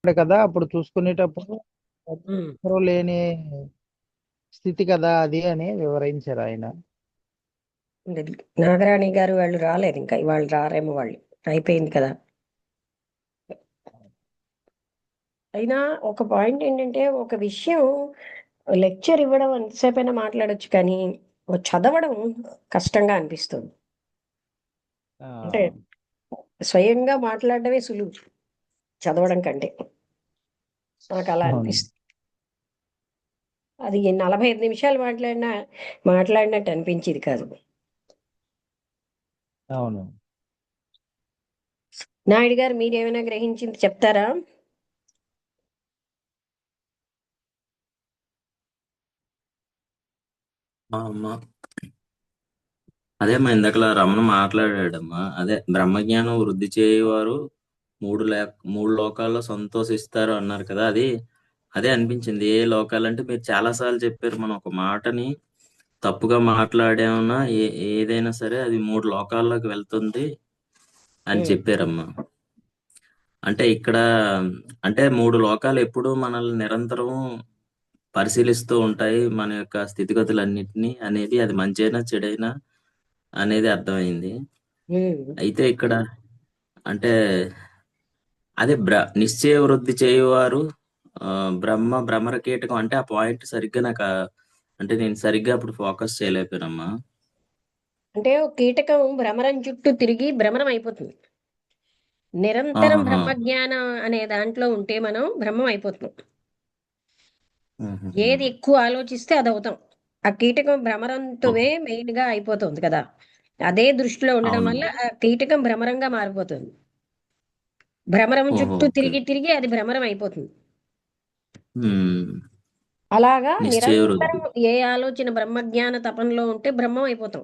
కదా అప్పుడు చూసుకునేటప్పుడు ఉమ్. ఎవరు లేని స్థితి కదా అది అని వివరించారు ఆయన. అది నాగరాణి గారు వాళ్ళు రాలేదు, ఇంకా ఇవాళ రారేమో, వాళ్ళు అయిపోయింది కదా. అయినా ఒక పాయింట్ ఏంటంటే, ఒక విషయం లెక్చర్ ఇవ్వడం ఎంతసేపైనా మాట్లాడొచ్చు, కానీ ఓ చదవడం కష్టంగా అనిపిస్తుంది. ఆ, అంటే స్వయంగా మాట్లాడడమే సులువు చదవడం కంటే, నాకు అలా అవును. అనిపిస్తుంది. అది 45 నిమిషాలు మాట్లాడినట్టు అనిపించేది కాదు. అవును. నాయుడు గారు, మీరేమైనా గ్రహించింది చెప్తారా? అమ్మా, అదే మా ఇందాకలా రమణ మాట్లాడాడమ్మా. అదే బ్రహ్మజ్ఞానం వృద్ధి చేయవారు మూడు లోకాల్లో సంతోషిస్తారు అన్నారు కదా. అదే అనిపించింది. ఏ లోకాలంటే మీరు చాలా సార్లు చెప్పారు, మనం ఒక మాటని తప్పుగా మాట్లాడామన్నా ఏదైనా సరే అది మూడు లోకాల్లోకి వెళ్తుంది అని ఉమ్, చెప్పారమ్మా. అంటే ఇక్కడ అంటే మూడు లోకాలు ఎప్పుడూ మనల్ని నిరంతరం పరిశీలిస్తూ ఉంటాయి, మన యొక్క స్థితిగతులన్నిటినీ అనేది, అది మంచైనా చెడైనా అనేది అర్థమైంది. ఉమ్. అయితే ఇక్కడ అంటే అదే నిశ్చయ వృద్ధి చేయువారు భ్రమర కీటకం అంటే ఆ పాయింట్ సరిగ్గా నాకు అంటే నేను సరిగ్గా అప్పుడు ఫోకస్ చేయలేకపోయానమ్మా. అంటే ఒక కీటకం భ్రమరం చుట్టూ తిరిగి భ్రమరం అయిపోతుంది. నిరంతరం ఆహాహా. బ్రహ్మజ్ఞానం అనే దాంట్లో ఉంటే మనం బ్రహ్మం అయిపోతున్నాం. ఉహుహు. ఏది ఎక్కువ ఆలోచిస్తే అది అవుతాం. ఆ కీటకం భ్రమరంతోవే మెయిన్ గా అయిపోతుంది కదా. అదే దృష్టిలో ఉండడం అవును. వల్ల ఆ కీటకం భ్రమరంగా మారిపోతుంది. భ్రమరం ఓహో, చుట్టూ ఓకే. తిరిగి తిరిగి అది భ్రమరం అయిపోతుంది. ఉమ్. అలాగా నిశ్చయ వృద్ధి. నిరంతరం ఏ ఆలోచన బ్రహ్మజ్ఞాన తపంలో ఉంటే బ్రహ్మం అయిపోతాం.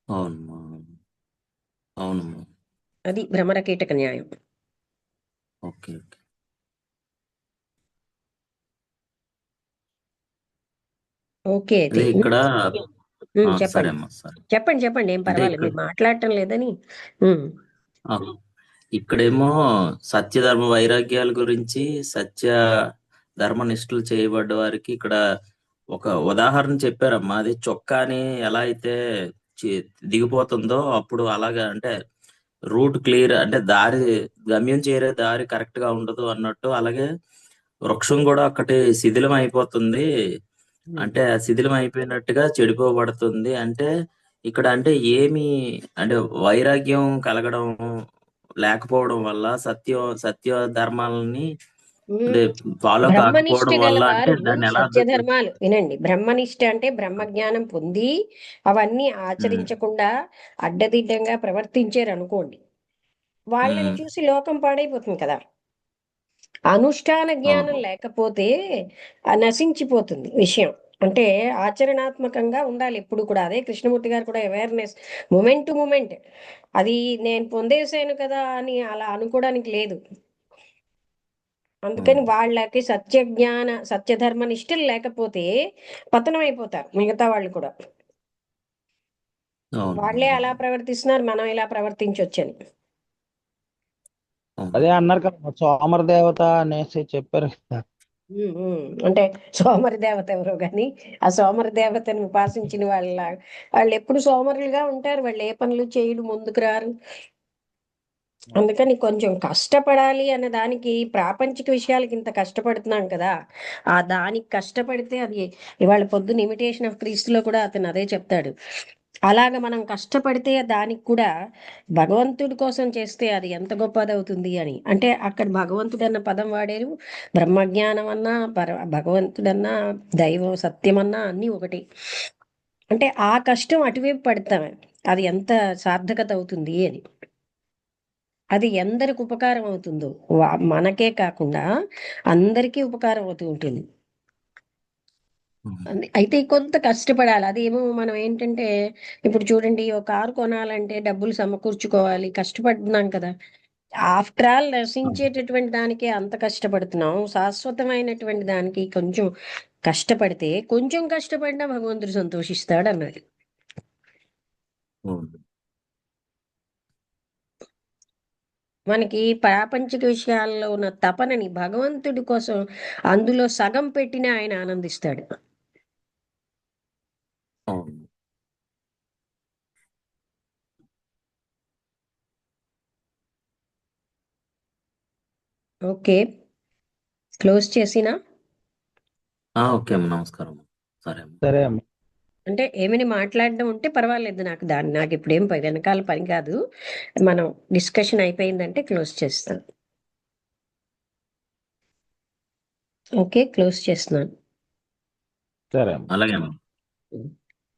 అవునమ్మా. అవునమ్మా. అది భ్రమర కీటక న్యాయం. Okay, okay. ఓకే అయితే అదే ఇక్కడ సరే చెప్పండి. అమ్మా, సరే. చెప్పండి చెప్పండి, ఏం అంటే పర్వాలేదు, ఇక్కడ మీరు మాట్లాడటం లేదని. ఉమ్, ఆ, ఇక్కడేమో సత్యధర్మ వైరాగ్యాల గురించి, సత్య ధర్మ నిష్ఠలు చేయబడ్డ వారికి ఇక్కడ ఒక ఉదాహరణ చెప్పారమ్మా. అది చొక్కాని ఎలా అయితే దిగిపోతుందో అప్పుడు అలాగా అంటే రూట్ క్లియర్ అంటే దారి, గమ్యం చేరే దారి కరెక్ట్ గా ఉండదు అన్నట్టు. అలాగే వృక్షం కూడా ఒకటి శిథిలం అయిపోతుంది, ఉమ్. అంటే ఆ శిథిలం అయిపోయినట్టుగా చెడిపోబడుతుంది. అంటే ఇక్కడ అంటే ఏమి అంటే వైరాగ్యం కలగడం లేకపోవడం వల్ల, సత్య ధర్మాలని ఉమ్. అంటే ఫాలో బ్రహ్మనిష్ట కాకపోవడం వల్ల, అంటే గలవారు దాన్ని ఎలా సత్య అర్థం చేస్తారు? ధర్మాలు వినండి. బ్రహ్మనిష్ట అంటే బ్రహ్మజ్ఞానం పొంది అవన్నీ ఉమ్, ఆచరించకుండా అడ్డదిడ్డంగా ప్రవర్తించారు అనుకోండి, వాళ్ళని ఉమ్, చూసి లోకం పాడైపోతుంది కదా. అనుష్ఠాన జ్ఞానం అవును. లేకపోతే నశించిపోతుంది విషయం. అంటే ఆచరణాత్మకంగా ఉండాలి ఎప్పుడు కూడా. అదే కృష్ణమూర్తి గారు కూడా అవేర్నెస్, మూమెంట్ టు మూమెంట్. అది నేను పొందేసాను కదా అని అలా అనుకోవడానికి లేదు. అందుకని అవును. వాళ్ళకి సత్యధర్మ నిష్ఠలు లేకపోతే పతనం అయిపోతారు మిగతా వాళ్ళు కూడా. అవును. వాళ్ళే అలా ప్రవర్తిస్తున్నారు, మనం ఇలా ప్రవర్తించొచ్చని. అవును. అదే అన్నారు కదా సోమర దేవత అనేసి చెప్పారు కదా. అంటే సోమరి దేవత ఎవరో గాని, ఆ సోమరి దేవతను ఉపాసించిన వాళ్ళు ఎప్పుడు సోమరులుగా ఉంటారు. వాళ్ళు ఏ పనులు చేయడు, ముందుకు రారు. అందుకని కొంచెం కష్టపడాలి అన్న దానికి, ప్రాపంచిక విషయాలకి ఇంత కష్టపడుతున్నాం కదా, ఆ దానికి కష్టపడితే అది ఇవాళ పొద్దున్న ఇమిటేషన్ ఆఫ్ క్రీస్తులో కూడా అతను అదే చెప్తాడు. అలాగ మనం కష్టపడితే దానికి కూడా భగవంతుడి కోసం చేస్తే అది ఎంత గొప్పదవుతుంది అని. అంటే అక్కడ భగవంతుడు అన్న పదం వాడారు. బ్రహ్మజ్ఞానం అన్నా భగవంతుడన్నా దైవం సత్యమన్నా అన్నీ ఒకటి. అంటే ఆ కష్టం అటువైపు పడతాం, అది ఎంత సార్థకత అవుతుంది అని. అది ఎందరికి ఉపకారం అవుతుందో, మనకే కాకుండా అందరికీ ఉపకారం అవుతూ ఉంటుంది. అవును. అయితే కొంత కష్టపడాలి. అదేమో మనం ఏంటంటే, ఇప్పుడు చూడండి, ఒక కారు కొనాలంటే డబ్బులు సమకూర్చుకోవాలి, కష్టపడుతున్నాం కదా. ఆఫ్టర్ ఆల్ అవును. నశించేటటువంటి దానికే అంత కష్టపడుతున్నాం, శాశ్వతమైనటువంటి దానికి కొంచెం కష్టపడితే, కొంచెం కష్టపడినా భగవంతుడు సంతోషిస్తాడు అన్నది. అవును. మనకి ప్రాపంచిక విషయాల్లో ఉన్న తపనని భగవంతుడి కోసం అందులో సగం పెట్టిన ఆయన ఆనందిస్తాడు. అవును. ఓకే, క్లోజ్ చేసినా? ఓకే అమ్మ, నమస్కారం. సరే అమ్మ. సరే అమ్మ. అంటే ఏమైనా మాట్లాడడం ఉంటే పర్వాలేదు, నాకు ఇప్పుడేం వెనకాల పని కాదు. మనం డిస్కషన్ అయిపోయిందంటే క్లోజ్ చేస్తాను. ఓకే, క్లోజ్ చేస్తున్నాను. సరే అమ్మ. అలాగే అమ్మ.